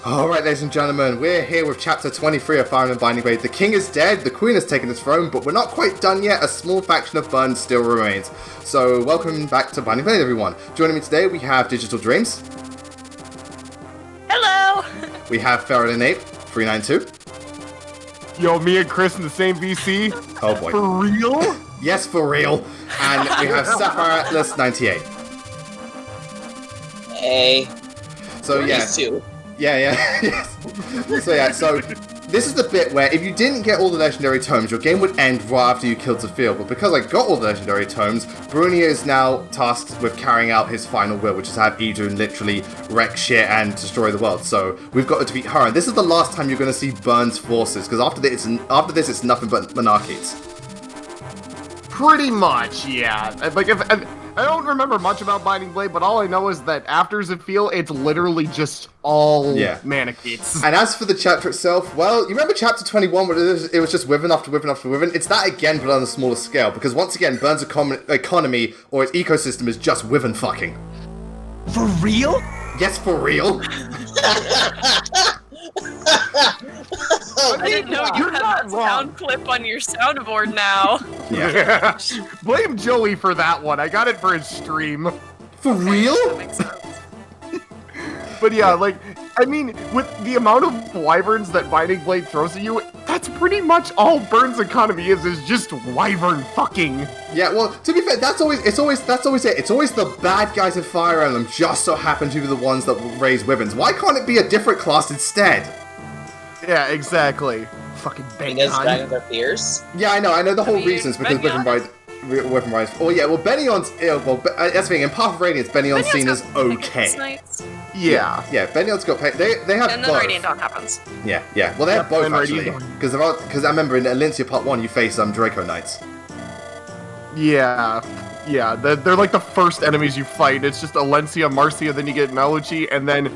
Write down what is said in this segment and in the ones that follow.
Alright, ladies and gentlemen, we're here with chapter 23 of Fire Emblem Binding Blade. The king is dead, the queen has taken his throne, but we're not quite done yet. A small faction of Bern still remains. So, welcome back to Binding Blade, everyone. Joining me today, we have Digital Dreams. Hello! We have Feral Ape, 392. Yo, me and Chris in the same VC? Oh boy. For real? Yes, for real. And we have Sapphire Atlas, 98. Hey. So, yeah. These two. Yeah. Yes. So this is the bit where if you didn't get all the legendary tomes, your game would end right after you killed Zephiel. But because I got all the legendary tomes, Brunier is now tasked with carrying out his final will, which is to have Idun literally wreck shit and destroy the world. So we've got to defeat her, and this is the last time you're going to see Bern's forces, because after this it's nothing but monarchies. Pretty much, yeah. Like, I don't remember much about Binding Blade, but all I know is that after Zephiel, it's literally just all Manichees. And as for the chapter itself, well, you remember chapter 21 where it was just Wyvern after Wyvern after Wyvern? It's that again, but on a smaller scale, because once again, Bern's economy or its ecosystem is just Wyvern fucking. For real? Yes, for real. I didn't know you had that sound clip on your soundboard now. Yeah. Blame Joey for that one. I got it for his stream. For real? That makes sense. But yeah, like, I mean, with the amount of wyverns that Binding Blade throws at you, that's pretty much all Bern's economy is just wyvern fucking. Yeah, well, to be fair, that's always it. It's always the bad guys in Fire Emblem just so happen to be the ones that raise wyverns. Why can't it be a different class instead? Yeah, exactly. Fucking bang Because on. dragons are fierce. Yeah, I know the whole I mean, reasons because Benion's- Wyvern Rise. Oh yeah, well Benion's that's the thing. In Path of Radiance, Benion's seen as okay. Yeah. Yeah, Benion's got paid. They have And then both. Radiant Dawn happens. Yeah. Well, they have both and actually. Radiant Dawn. Because I remember in Alincia Part 1, you face Draco Knights. Yeah. They're like the first enemies you fight. It's just Alencia, Marcia, then you get Meluchi, and then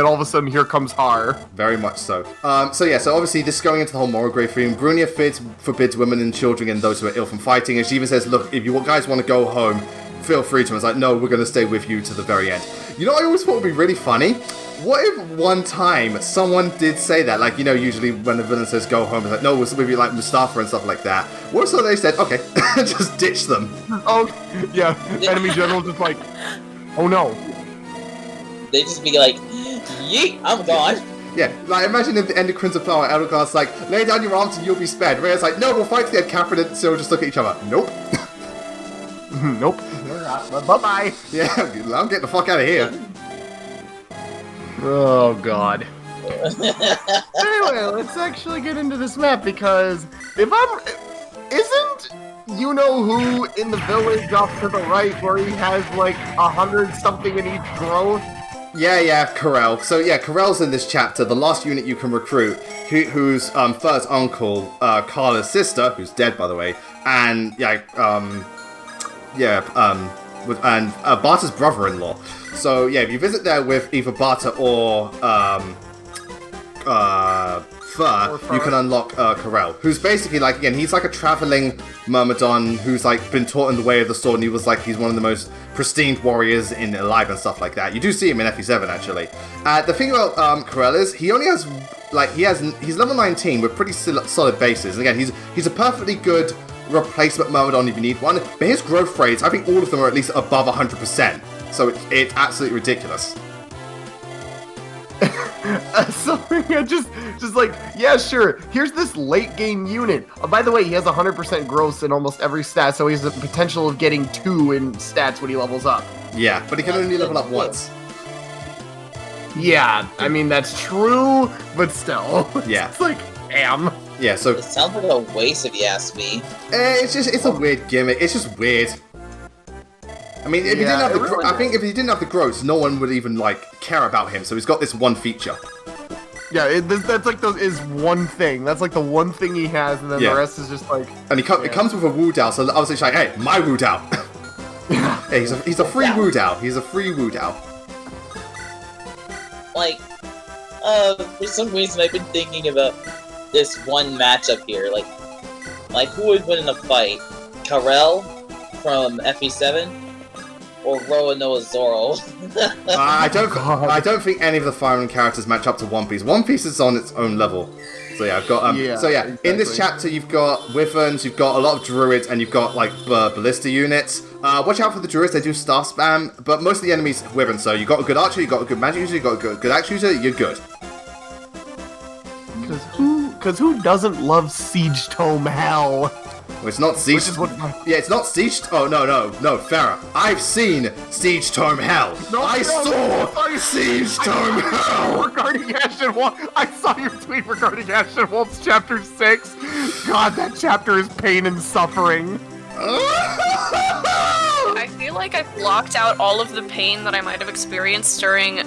all of a sudden here comes Har. Very much so. So obviously this is going into the whole moral grey theme. Brunier forbids women and children and those who are ill from fighting, and she even says, look, if you guys want to go home, feel free to. And it's like, no, we're going to stay with you to the very end. You know what I always thought would be really funny? What if one time someone did say that? Like, usually when the villain says go home, it's like, no, we'll with you like Mustafa and stuff like that. What if they said, okay, just ditch them? Oh, yeah. Enemy general just like, oh no. They just be like, yeet, I'm gone. Yeah, like imagine if the Endocrines of Flower Edelgard's like, lay down your arms and you'll be spared. Rhea's like, no, we'll fight to the end. Catherine and Cyril just look at each other. Nope. Nope. Bye-bye. Yeah, I'm getting the fuck out of here. Oh, God. Anyway, let's actually get into this map, because isn't you-know-who in the village off to the right where he has, like, 100-something in each growth? Yeah, Corel. So yeah, Corel's in this chapter, the last unit you can recruit, whose first uncle, Carla's sister, who's dead by the way, and Barta's brother-in-law. So yeah, if you visit there with either Barta or Fur, you can unlock Corel, who's basically like, again, he's like a traveling Myrmidon who's like been taught in the way of the sword, and he's one of the most pristine warriors in alive and stuff like that. You do see him in FE7 actually. The thing about Corel is he only has he's level 19 with pretty solid bases, and again he's a perfectly good replacement Myrmidon if you need one, but his growth rates, I think all of them are at least above 100%, so it's absolutely ridiculous. So yeah, just like, yeah, sure, here's this late game unit. By the way, he has 100% growth in almost every stat, so he has the potential of getting 2 in stats when he levels up. Yeah, but he can only level up once. Yeah, I mean, that's true, but still. Yeah. It's like, damn. Yeah, so It sounds like a waste if you ask me. it's a weird gimmick. It's just weird. I mean, if he didn't have I think if he didn't have the growth, no one would even like care about him. So he's got this one feature. Yeah, that's like his one thing. That's like the one thing he has, and then the rest is just like. And it comes with a Wu Dao, so I was just like, hey, my Wu Dao. Hey, he's a free Wu Dao. He's a free Wu Dao. Like, for some reason I've been thinking about this one matchup here. Like who would win in a fight? Corel from FE7 or Roanoa Zoro. I don't think any of the Fire Emblem characters match up to One Piece. One Piece is on its own level. So yeah, I've got exactly. In this chapter you've got Wyverns, you've got a lot of druids, and you've got like ballista units. Watch out for the druids; they do star spam, but most of the enemies are Wyverns. So you got a good archer, you got a good magic user, you got a good axe user, you're good. Because who doesn't love Siege Tome Hell? Well, it's not Siege. It's not Siege. Oh no, Farah. I've seen Siege Tome Hell. I saw Siege Tome Hell. Regarding Ashen Wolf, I saw your tweet regarding Ashen Wolf's chapter 6. God, that chapter is pain and suffering. I feel like I've blocked out all of the pain that I might have experienced during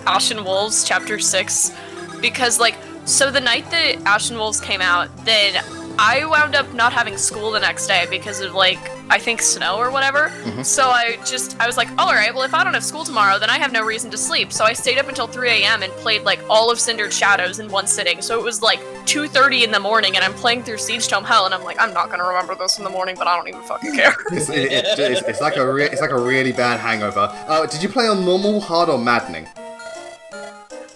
Ashen Wolves chapter 6, because so the night that Ashen Wolves came out, then I wound up not having school the next day because of I think snow or whatever. Mm-hmm. So I was like, alright, well if I don't have school tomorrow, then I have no reason to sleep. So I stayed up until 3 a.m. and played all of Cindered Shadows in one sitting. So it was 2:30 in the morning and I'm playing through Siege Tome Hell and I'm like, I'm not gonna remember this in the morning, but I don't even fucking care. It's like a really bad hangover. Did you play on normal, hard, or maddening?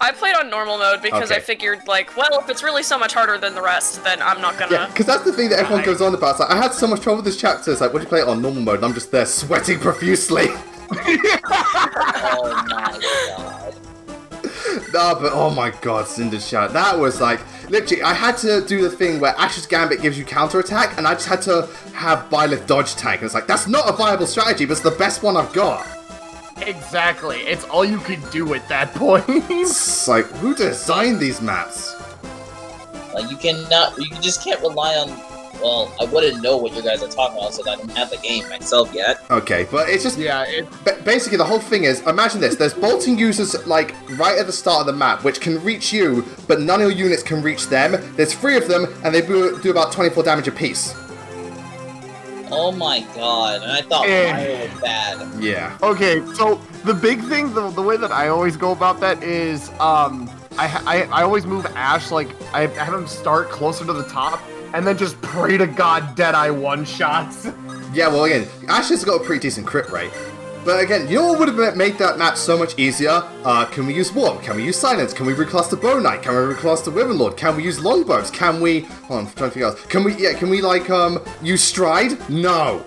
I played on normal mode because I figured, well, if it's really so much harder than the rest, then I'm not gonna... Yeah, because that's the thing that everyone goes on about. It's I had so much trouble with this chapter. It's what do you play it on normal mode? And I'm just there sweating profusely. Oh my god. No, but oh my god, Cindered Shadow. That was literally, I had to do the thing where Ash's Gambit gives you counterattack, and I just had to have Byleth dodge tank. And it's that's not a viable strategy, but it's the best one I've got. Exactly. It's all you could do at that point. It's who designed these maps? You just can't rely on... Well, I wouldn't know what you guys are talking about since I don't have the game myself yet. Okay, but it's just... Yeah, basically, the whole thing is, imagine this, there's bolting users, right at the start of the map, which can reach you, but none of your units can reach them. There's 3 of them, and they do about 24 damage apiece. Oh my god, and I thought fire was bad. Yeah. Okay, so the big thing, the way that I always go about that is, I always move Ash, I have him start closer to the top, and then just pray to God Deadeye one-shots. Yeah, well again, Ash has got a pretty decent crit rate. But again, you know what would have made that map so much easier? Can we use Warp? Can we use Silence? Can we reclass the Bow Knight? Can we reclass the Wyvern Lord? Can we use Longbows? Can we... Hold on, I'm trying to figure out. Can we use Stride? No.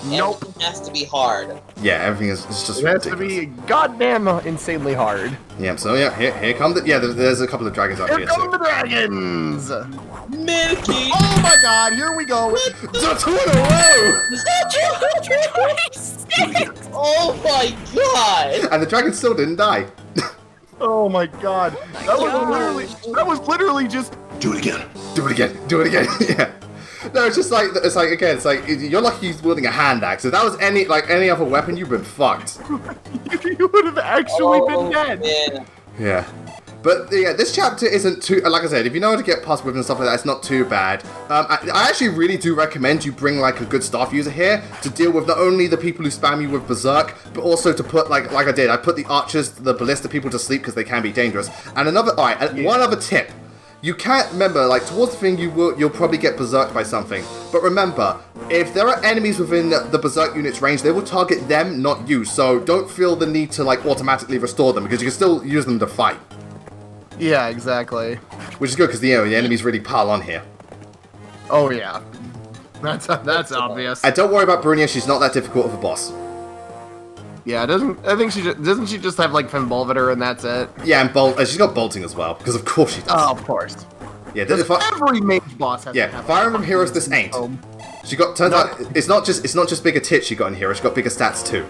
Nope. Everything has to be hard. Yeah, everything is just It has ridiculous. to be goddamn insanely hard. Yeah, so yeah, here come the... Yeah, there's a couple of dragons out here, Here come the dragons! Milky! Oh my god, here we go! The 2 in a row! 226! Oh my god! And the dragon still didn't die. Oh my god. That was literally just... Do it again. Yeah. No, it's just you're lucky he's wielding a hand axe. If that was any other weapon, you've been fucked. You would have actually been dead. Man. Yeah. But yeah, this chapter isn't too, like I said, if you know how to get past with and stuff like that, it's not too bad. I actually really do recommend you bring a good staff user here to deal with not only the people who spam you with Berserk, but also to put, like I did, I put the archers, the ballista people to sleep because they can be dangerous. And one other tip. You can't, remember, towards the thing you'll probably get berserked by something. But remember, if there are enemies within the berserk unit's range, they will target them, not you. So don't feel the need to automatically restore them, because you can still use them to fight. Yeah, exactly. Which is good, because the enemies really pile on here. Oh yeah. That's obvious. And don't worry about Brunia, she's not that difficult of a boss. Yeah, doesn't she just have Finbolvator and that's it? Yeah, and she's got bolting as well, because of course she does. Oh, of course. Yeah, every mage boss has to have Fire Emblem Heroes this ain't. Turns out it's not just bigger tits she got in Hero, she got bigger stats too.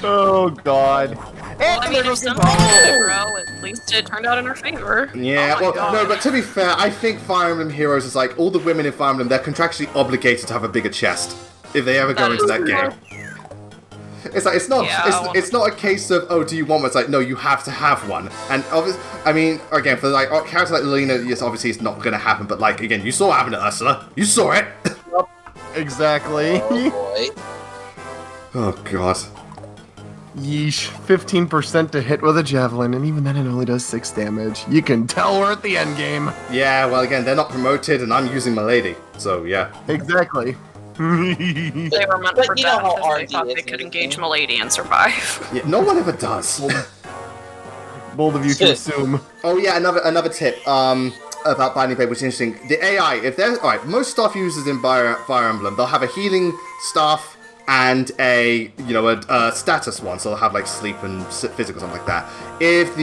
Oh god. Well, I mean, if something did grow, at least it turned out in her favor. Yeah, no, but to be fair, I think Fire Emblem Heroes is all the women in Fire Emblem, they're contractually obligated to have a bigger chest if they ever go into that game. It's not a case of, oh, do you want one? It's no, you have to have one. And obviously, I mean, again, for characters like Liliana, yes, obviously it's not going to happen, but again, you saw what happened to Ursula. You saw it. Exactly. Oh boy. Oh god. Yeesh. 15% to hit with a javelin, and even then it only does 6 damage. You can tell we're at the end game. Yeah, well, again, they're not promoted, and I'm using my lady. So yeah. Exactly. They were meant But for you know death how because they RNG thought is they and could everything. engage Milady and survive. Yeah, no one ever does. Bold of you to assume. Oh yeah, another tip about Binding Blade, which is interesting. The AI, if there's alright, most staff users in Fire Emblem, they'll have a healing staff and a status one, so they'll have like sleep and physical something like that. If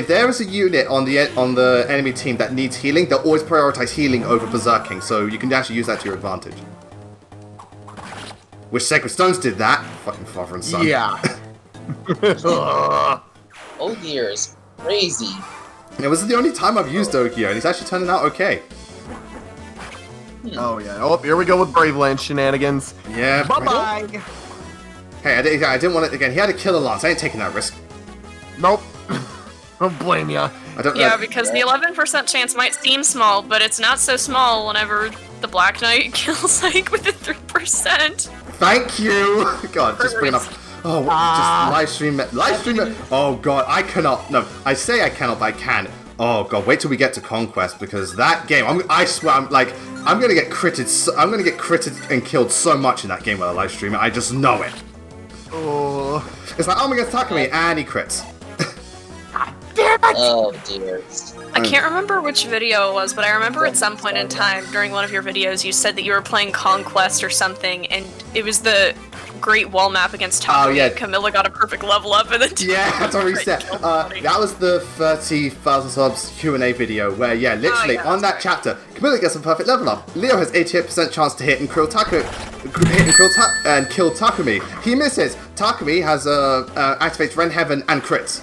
there is a unit on the enemy team that needs healing, they'll always prioritize healing over berserking, so you can actually use that to your advantage. Which Sacred Stones did that. Fucking father and son. Yeah. Oh dear, it's crazy. It was the only time I've used Okio, and he's actually turning out okay. Oh yeah. Oh, here we go with Braveland shenanigans. Yeah. Bye-bye. Hey, I didn't want it again. He had a killer lance. I ain't taking that risk. Nope. Don't blame ya. I don't know. Yeah, because the 11% chance might seem small, but it's not so small whenever the Black Knight kills like with a 3%. Thank you. God, just bring it up. Oh, just live stream it. Oh God, I cannot. No, I say I cannot, but I can. Oh God, wait till we get to Conquest, because that game, I swear, I'm gonna get critted. I'm gonna get critted and killed so much in that game when I live stream it. I just know it. Oh. It's like, oh my God, Takumi, and he crits. Damn it! Oh dear. I can't remember which video it was, but I remember at some point in time during one of your videos you said that you were playing Conquest or something, and it was the Great Wall map against Takumi. Oh, yeah. Camilla got a perfect level up, and then Yeah, that's what we said. That was the 30,000 subs Q&A video where, yeah, literally on that chapter, Camilla gets a perfect level up. Leo has 88% chance to hit and kill Takumi. He misses. Takumi has activates Ren Heaven and crits.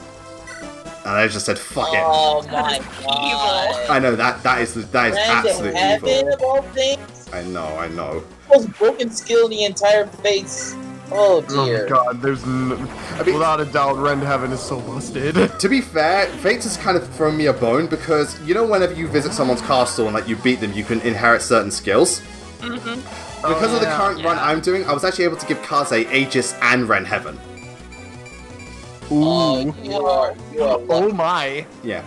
And I just said, fuck it. Oh my evil. I know that is absolute evil. Of all things, I know. most broken skill in the entire face. Oh dear. Oh god, there's without a doubt, Rend Heaven is so busted. To be fair, Fates has kind of thrown me a bone because, you know, whenever you visit someone's castle and like you beat them, you can inherit certain skills. Mm-hmm. Because of the current run I'm doing, I was actually able to give Kaze Aegis and Ren Heaven. Oh, you are Oh my. Yeah.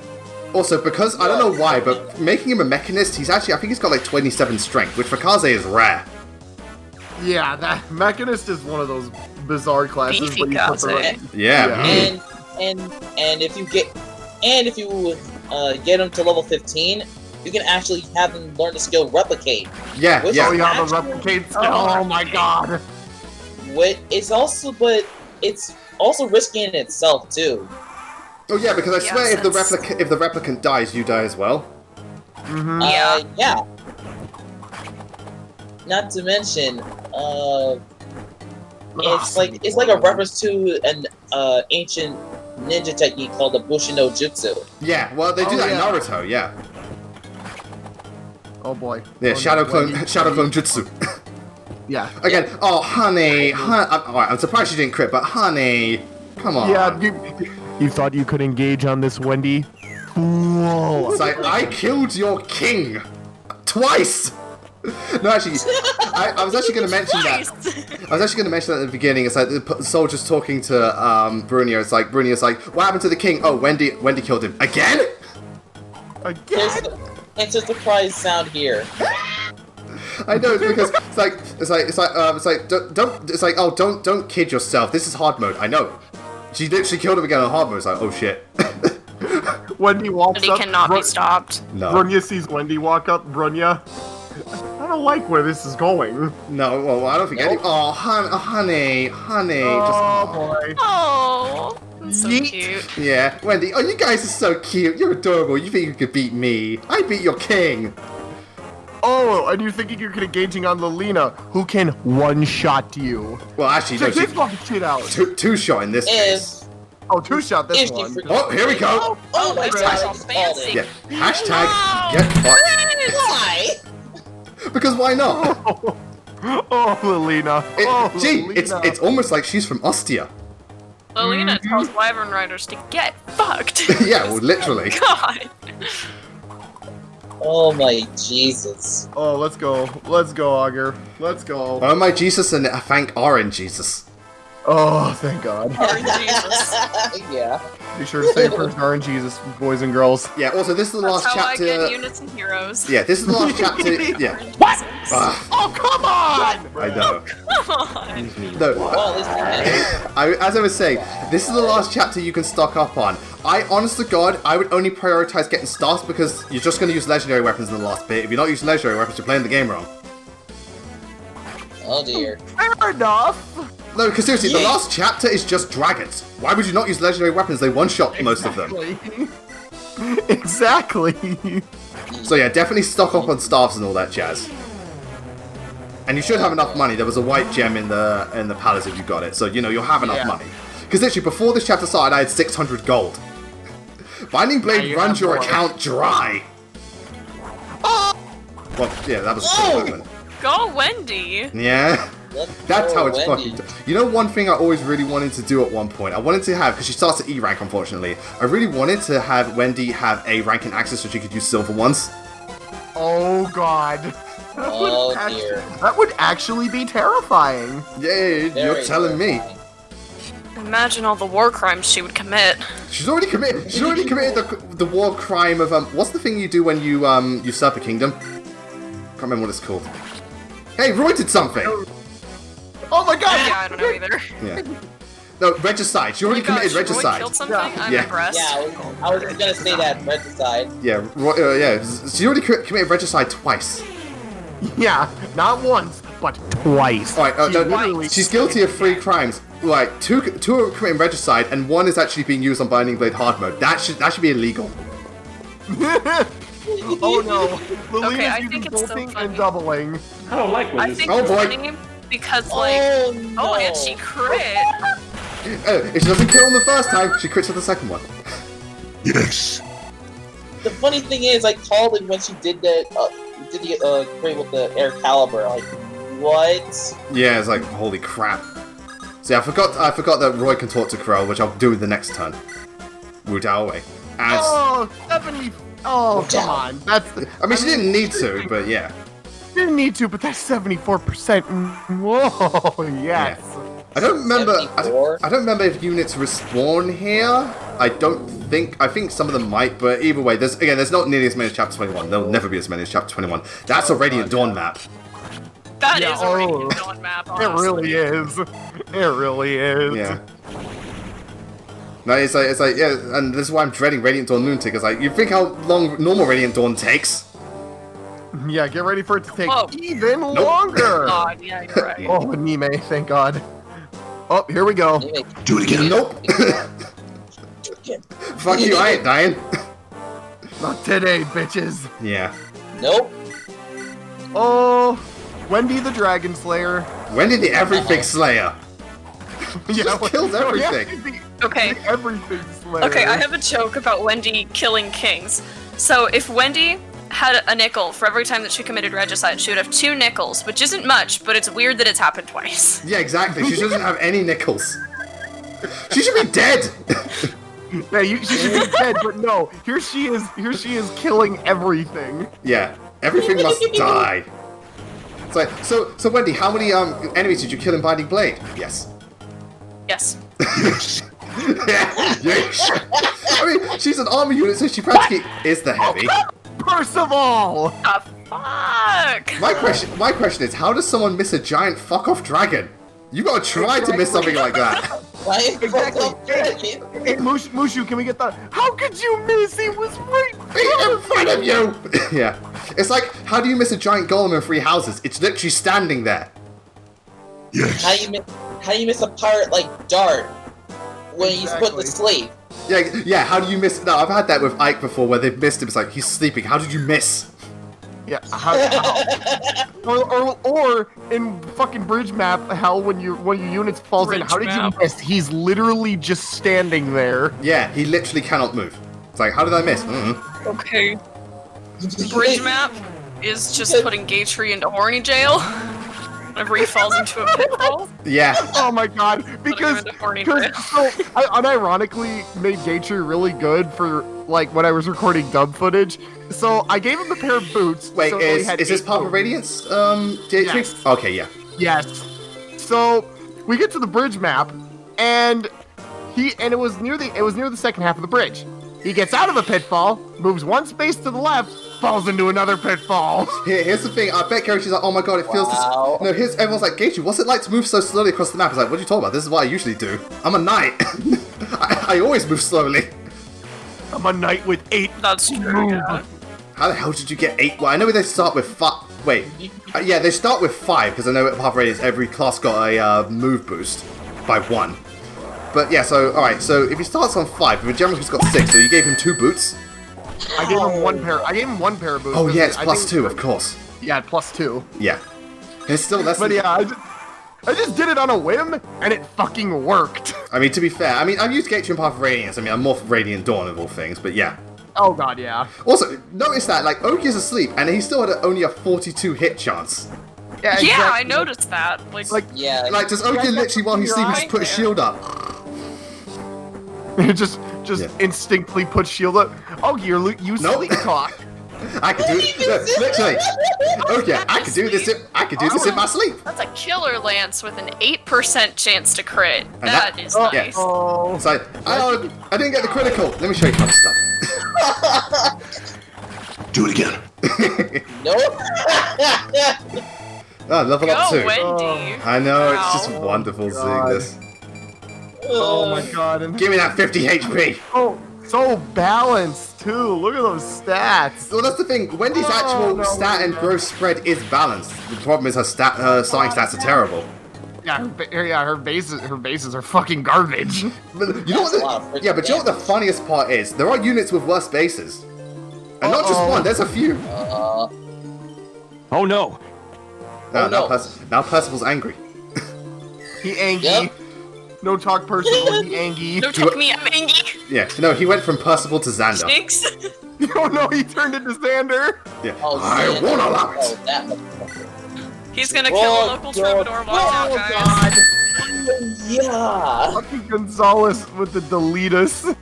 Also, because, I don't know why, but making him a Mechanist, I think he's got like 27 strength, which for Kaze is rare. Yeah, that Mechanist is one of those bizarre classes. Beefy where you put the Kaze. Yeah. and if you get him to level 15, you can actually have them learn the skill Replicate. Yeah, Which yeah. Oh, you have a replicate skill. Oh my god. It's also risky in itself too. Oh yeah, because I swear if the that's- replicant dies, you die as well. Mm-hmm. Yeah. Not to mention, it's like a reference to an ancient ninja technique called the Bushido Jutsu. Yeah, well they do Oh, that yeah. in Naruto, yeah. Oh boy. Yeah, Oh, Shadow no, Clone Wendy. Jutsu. Yeah. Again, oh honey, alright, I'm surprised you didn't crit, but honey, come on. Yeah, you thought you could engage on this, Wendy? Fool. It's like, I killed your king! Twice! No, actually, I was actually going to mention that. I was actually going to mention that at the beginning. It's like the soldier's talking to Brunio. It's like, Brunio's like, what happened to the king? Oh, Wendy killed him. Again? Again? It's a surprise sound here. I know, it's because don't kid yourself. This is hard mode. I know. She literally killed him again on hard mode. It's like, oh shit. Wendy walks But he up. cannot be stopped. No. Brunya sees Wendy walk up. Brunya, I don't like where this is going. No, well, I don't think any. Oh, honey. Oh boy. Oh, that's so Yeet. cute. Yeah, Wendy. Oh, you guys are so cute. You're adorable. You think you could beat me? I beat your king. Oh, and you're thinking you're engaging on Liliana, who can one-shot you. Well, actually, no. Check this fucking shit out. Two shot in this case. Oh, two-shot this If you one. forget- Oh, here we go. Oh my That's god, so I just called fancy. it. Yeah. Hashtag get fucked. Why? Because why not? Oh, Liliana. Liliana. It's almost like she's from Ostia. Liliana tells Wyvern Riders to get fucked. Yeah, well, literally. God. Oh my Jesus. Oh, let's go. Let's go, Augur. Let's go. Oh my Jesus and thank RN Jesus. Oh, thank God. Darn Jesus. Yeah. Be sure to say first darn Jesus, boys and girls. Yeah, also, this is the That's last how chapter. I get units and heroes. Yeah, this is the last chapter. Yeah. What? Ah, Oh, come on! I know. Come on. No, Well, at least you as I was saying, this is the last chapter you can stock up on. honest to God, I would only prioritize getting stocks because you're just going to use legendary weapons in the last bit. If you're not using legendary weapons, you're playing the game wrong. Oh dear. Fair enough. No, because seriously, the Yeah. last chapter is just dragons. Why would you not use legendary weapons? They one-shot most of them. Exactly. So yeah, definitely stock up on staffs and all that jazz. And you should have enough money. There was a white gem in the palace if you got it, so you know you'll have enough Yeah. money. Because literally, before this chapter started, I had 600 gold. Binding Now Blade you runs have your more. account dry. Well, yeah, that was a cool Oh! movement. Go, Wendy. Yeah. Let's That's go, how it's Wendy. fucking. You know, one thing I always really wanted to do at one point. I wanted to have, because she starts at E rank, unfortunately. I really wanted to have Wendy have A rank in access so she could use silver ones. Oh God. That would Oh actu- dear. That would actually be terrifying. Yay, you're Very telling me. terrifying. Imagine all the war crimes she would commit. She's already committed. She's already committed the war crime of What's the thing you do when you usurp a kingdom? Can't remember what it's called. Hey, Roy did something. Oh my God. Yeah, I don't know either. Yeah. No, regicide. She already Oh my committed gosh, Roy regicide. killed something? Yeah. I'm Yeah. impressed. Yeah, I was gonna say that regicide. Yeah, Roy, yeah. She already committed regicide twice. Yeah, not once, but twice. All right, She no, literally- she's guilty of 3 crimes. Like two are committing regicide, and 1 is actually being used on Binding Blade hard mode. That should be illegal. Oh no. Liliana's Okay, I using think it's so bolting funny. and doubling. I don't like when I this think Oh, it's boy. funny because, like, Oh no! oh, and she crit. If she doesn't kill him the first time, she crits on the second one. Yes. The funny thing is, I called it when she did the crit with the air caliber. Like, what? Yeah, it's like holy crap. See, I forgot that Roy can talk to Crow, which I'll do the next turn. Wu Dao away. And Oh, 70. Oh, come down. on. That's. I mean, she didn't need to, but yeah. Didn't need to, but that's 74%. Whoa, yes. I don't remember. 74? I don't remember if units respawn here. I think some of them might, but either way, there's not nearly as many as Chapter 21. There'll never be as many as Chapter 21. That's a Radiant Dawn map. That Yeah, is a oh. Radiant Dawn map, It honestly. really is. It really is. Yeah. No, it's like yeah, and this is why I'm dreading Radiant Dawn Lunatic. It's like you think how long normal Radiant Dawn takes? Yeah, get ready for it to take Whoa. even longer. God, yeah, you're right. Oh, Nime, thank God. Oh, here we go. Anyway, Do it again. Nope. Fuck you, I ain't dying. Not today, bitches. Yeah. nope. Oh, Wendy the Dragon Slayer. When did the Everything Slayer? Yeah, kills oh, yeah, everything. Okay. the Everything Slayer. Okay, I have a joke about Wendy killing kings. So if Wendy had a nickel for every time that she committed regicide, she would have 2 nickels, which isn't much, but it's weird that it's happened twice. Yeah, exactly. She doesn't have any nickels. She should be dead. Yeah, she should be dead, but no. Here she is. Here she is killing everything. Yeah, everything must die. It's like, so Wendy, how many enemies did you kill in Binding Blade? Yes. Yes. Yeah. Yes. I mean, she's an armor unit, so she practically is the heavy. Percival. The fuck? My question is, how does someone miss a giant fuck-off dragon? You gotta try to miss something like that. Why is Exactly. Hey, Mushu, can we get that? How could you miss? He was right In front of you! Yeah. It's like, how do you miss a giant golem in 3 houses? It's literally standing there. Yes. How you miss a pirate like Dart when he's put Exactly. to sleep? Yeah, how do you miss... No, I've had that with Ike before, where they've missed him. It's like, he's sleeping. How did you miss? Yeah. Or in fucking bridge map hell when one of your units falls in. Bridge How did map. you miss? He's literally just standing there. Yeah, he literally cannot move. It's like, how did I miss? Mm-hmm. Okay. Bridge map is just putting Gatry into horny jail whenever he falls into a pitfall. Yeah. Oh my God! Because into horny so bridge. I unironically made Gatry really good for like when I was recording dub footage. So I gave him a pair of boots. Wait, so he is had this 8 part of boots. Radiance, Dietrich? Yes. Okay, yeah. Yes. So we get to the bridge map, and it was near the second half of the bridge. He gets out of a pitfall, moves one space to the left, falls into another pitfall. Here's the thing, I bet Geichi's like, oh my god, it feels this... No, everyone's like, Geichi, what's it like to move so slowly across the map? He's like, what are you talking about? This is what I usually do. I'm a knight. I always move slowly. I'm a knight with 8. That's true. Yeah. How the hell did you get 8? Well, I know they start with 5. Wait. Yeah, they start with 5, because I know at Path Radius, every class got a move boost by 1. But yeah, so, alright, so if he starts on 5, with a general who's got 6, so you gave him 2 boots? I gave him one pair of boots. Oh yeah, it's plus 2, of course. Yeah, plus 2. Yeah. It's still less But yeah, I just did it on a whim, and it fucking worked. I mean, to be fair, I've used Geichi in Path of Radiance. I mean, I'm more for Radiant Dawn of all things, but yeah. Oh god, yeah. Also, notice that, like, Oki is asleep, and he still had only a 42 hit chance. Yeah, Yeah, exactly. I noticed that. Like Yeah. Like, does Oki literally, while he's sleeping, just put a shield up? just instinctively put shield up. Oh, you sleep talk. I could do it. Literally. Okay, I could do this in my sleep. that's a killer lance with an 8% chance to crit. And That is nice. Yes. Oh. So, I didn't get the critical. Let me show you how it's done. Do it again. Nope. Oh, level up Go, 2. Wendy. I know, it's just Wow. wonderful seeing God. this. Oh my god. And Give me that 50 HP. so balanced too. Look at those stats. Well, that's the thing. Wendy's actual stat and growth spread is balanced. The problem is her starting stats are terrible. Yeah, her bases are fucking garbage. But you know what? Yeah, but you know what the funniest part is? There are units with worse bases, and not just one. There's a few. Oh no. Now Percival's angry. He angry. Yep. No talk Percival. He angry. No, took me, I'm angry. Yeah, no, he went from Percival to Xander. Snakes. Oh no, he turned into Xander. Yeah, Oh, I shit. won't allow it. Oh, that motherfucker. He's gonna kill a local troubadour. Watch out, Oh guys. god. Yeah. Fucking Gonzalez with the deletus.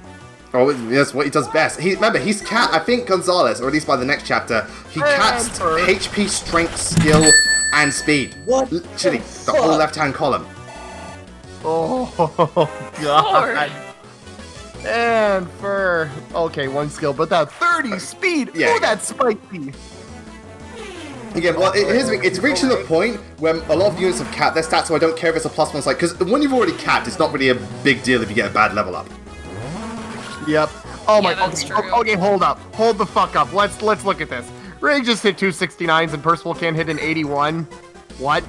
Oh, that's what he does best. Remember, he's I think Gonzalez, or at least by the next chapter, he casts HP, strength, skill, and speed. What Literally, the the whole fuck? left-hand column. Oh god. And for one skill, but that 30 speed. Yeah. Oh, that's spiky. Again, well, here's the thing. It's reaching the point where a lot of units have capped their stats, so I don't care if it's a +1 site, because when you've already capped, it's not really a big deal if you get a bad level up. Yep. Oh Yeah, my. that's Okay, true. okay, hold up. Hold the fuck up. Let's look at this. Ray just hit 269s and Percival can't hit an 81. What?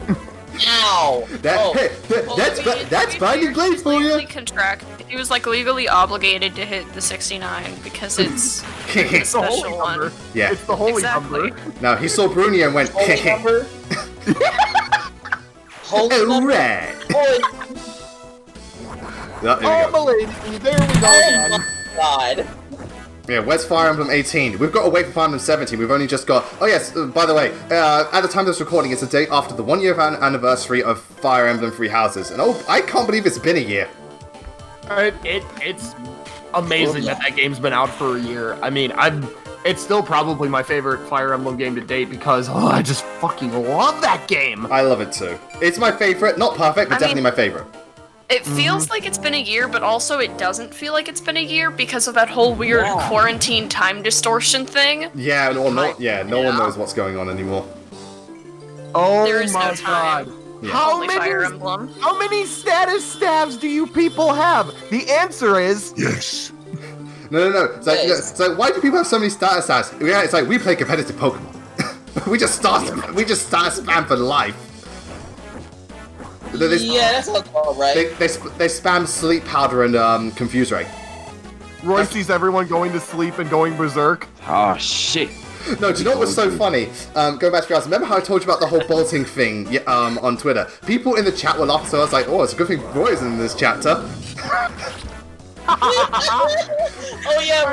Ow. That's binding blade for you. He was like legally obligated to hit the 69 because it's a It's the holy special one. number. Yeah. It's the holy Exactly. number. Now he saw Bruni and went, Holy number. Holy number. alright. Holy. There we Oh, go. my lady. There we go Oh again. my god. Yeah, where's Fire Emblem 18? We've got to wait for Fire Emblem 17. We've only just got... Oh yes, by the way, at the time of this recording, it's the day after the 1-year anniversary of Fire Emblem Three Houses. And oh, I can't believe it's been a year. It's amazing that game's been out for a year. I mean, it's still probably my favorite Fire Emblem game to date because I just fucking love that game. I love it too. It's my favorite. Not perfect, but I definitely mean- my favorite. It feels like it's been a year, but also it doesn't feel like it's been a year because of that whole weird Yeah. quarantine time distortion thing. Yeah, no one Yeah. knows what's going on anymore. Oh There is my no time. god. Yeah. How Only Fire many, Emblem. how many status stabs do you people have? The answer is Yes. No. It's like, Yes. it's like, why do people have so many status stats? Yeah, it's like we play competitive Pokemon. we just start spam for life. They, Yeah, that sounds alright. they spam sleep powder and confuse ray. Roy sees everyone going to sleep and going berserk. Oh shit. No, do you know what was so funny? Going back to your house, remember how I told you about the whole bolting thing on Twitter? People in the chat were laughing, so I was like, oh, it's a good thing Roy is in this chapter.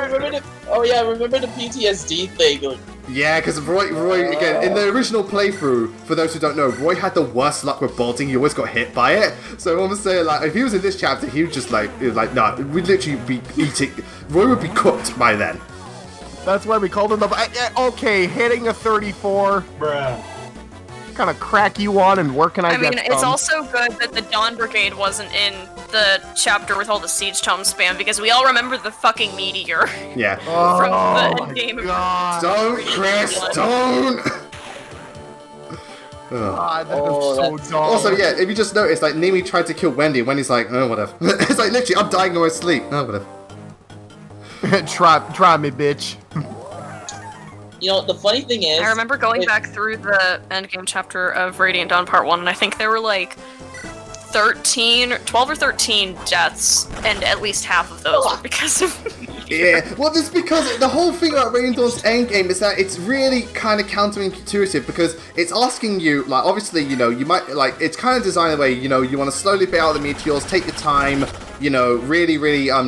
Remember the PTSD thing. Yeah, because Roy, again, in the original playthrough, for those who don't know, Roy had the worst luck with bolting. He always got hit by it. So I'm almost saying, like, if he was in this chapter, he would just, nah, we'd literally be eating. Roy would be cooked by then. That's why we called him the... okay, hitting a 34. Bruh. kind of crack you on, and where can I I mean, get it's some? also good that the Dawn Brigade wasn't in the chapter with all the Siege Tome spam, because we all remember the fucking meteor Yeah. from Oh the my endgame of God. Don't, Chris, don't! Ugh. God, that Oh, is so that's- dumb. Also, yeah, if you just noticed, like, Nemi tried to kill Wendy, and Wendy's like, oh, whatever. It's like, literally, I'm dying in my sleep. Oh, whatever. try me, bitch. You know, the funny thing is, I remember going if- back through the endgame chapter of Radiant Dawn Part 1, and I think there were like 12 or 13 deaths, and at least half of those were because of Yeah, well, it's because the whole thing about Radiant Dawn's endgame is that it's really kind of counterintuitive, because it's asking you, like, obviously, you know, you might, like, it's kind of designed the way, you know, you want to slowly pay out the meteors, take your time, you know, really,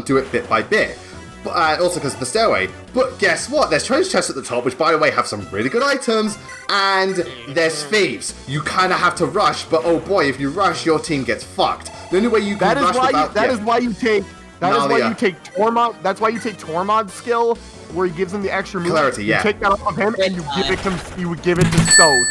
do it bit by bit. But, also because of the stairway. But guess what? There's treasure chests at the top, which, by the way, have some really good items, and there's thieves. You kind of have to rush, but oh boy, if you rush, your team gets fucked. The only way you can rush without... That is why you take Nalia. Tormod. That's why you take Tormod's skill, where he gives him the extra move. Clarity, yeah. You take that off of him, and you give it to Soth.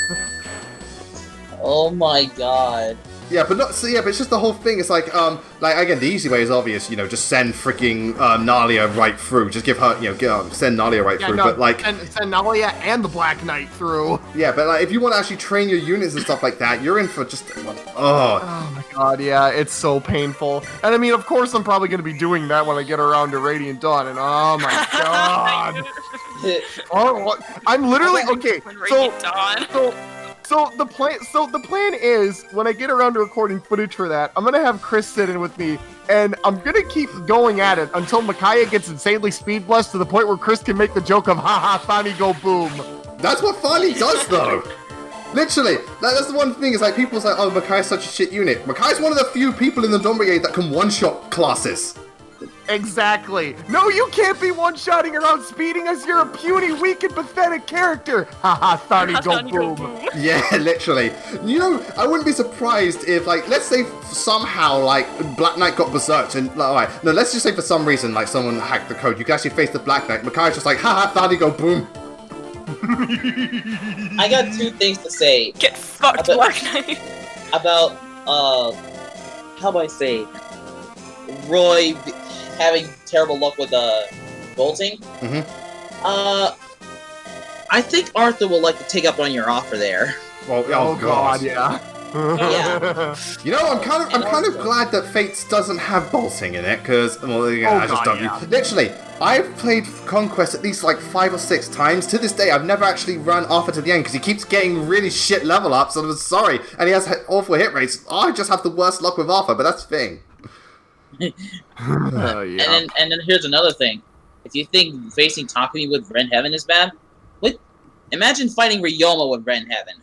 oh my god. Yeah, but not. So yeah, but it's just the whole thing. It's like again, the easy way is obvious. You know, just send freaking Nalia right through. Just give her, you know, send Nalia right through. But like, send Nalia and the Black Knight through. yeah, but like, if you want to actually train your units and stuff like that, you're in for just Oh my god, yeah, it's so painful. And I mean, of course, I'm probably gonna be doing that when I get around to Radiant Dawn. And oh my god, I'm literally okay. when Radiant Dawn. So the plan is, when I get around to recording footage for that, I'm gonna have Chris sit in with me, and I'm gonna keep going at it until Micaiah gets insanely speed blessed to the point where Chris can make the joke of haha, Thani go boom. That's what Farley does, though. Literally, that's the one thing. Is like people say, "Oh, Micaiah's such a shit unit." Micaiah's one of the few people in the Dawn Brigade that can one-shot classes. Exactly. No, you can't be one-shotting around speeding us. You're a puny, weak, and pathetic character. Haha, Thani go boom. Yeah, literally. You know, I wouldn't be surprised if, like, let's say somehow, like, Black Knight got berserked, and, like, alright, no, let's just say for some reason, like, someone hacked the code. You can actually face the Black Knight. Micaiah's just like, haha, Thani go boom. I got two things to say Get fucked, About- Black Knight. about, how do I say, Roy having terrible luck with, bolting. Mhm. I think Arthur will like to take up on your offer there. Well, Oh god, yeah. Yeah. You know, I'm kind of glad that Fates doesn't have bolting in it, because, well, yeah, Oh I just God, don't. yeah. Literally, I've played Conquest at least like 5 or 6 times. To this day, I've never actually run Arthur to the end because he keeps getting really shit level ups. I'm sorry, and he has awful hit rates. I just have the worst luck with Arthur, but that's the thing. Yeah. And then here's another thing. If you think facing Takumi with Ren Heaven is bad, imagine fighting Ryoma with Ren Heaven.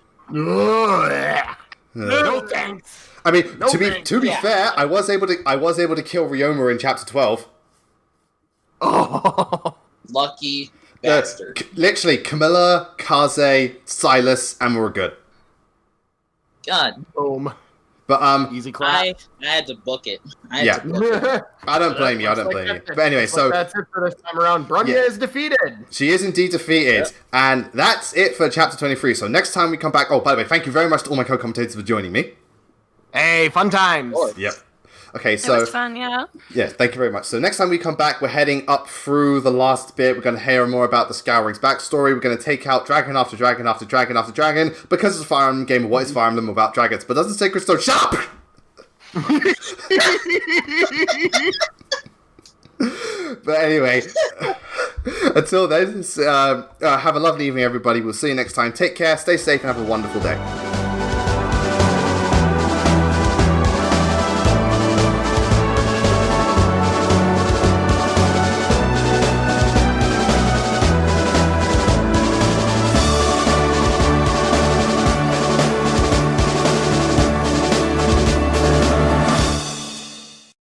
No thanks. I mean, No thanks. to be Yeah. fair, I was able to kill Ryoma in chapter 12. Oh. Lucky bastard. Literally, Camilla, Kaze, Silas, and we're good. God, Boom. But Easy clap. I had to book it. I had Yeah. to book it. I don't blame you. I don't blame you. But anyway, so that's it for this time around. Bronya Yeah. is defeated. she is indeed defeated, and that's it for chapter 23. So next time we come back. Oh, by the way, thank you very much to all my co-commentators for joining me. Hey, fun times. Or- Yep. Okay, It so was fun, yeah. yeah, thank you very much. So next time we come back, we're heading up through the last bit. We're going to hear more about the Scourings backstory. We're going to take out dragon after dragon after dragon after dragon because it's a Fire Emblem game. What is Fire Emblem without dragons? But doesn't Sacred Stone shut up? But anyway, until then, have a lovely evening, everybody. We'll see you next time. Take care, stay safe, and have a wonderful day.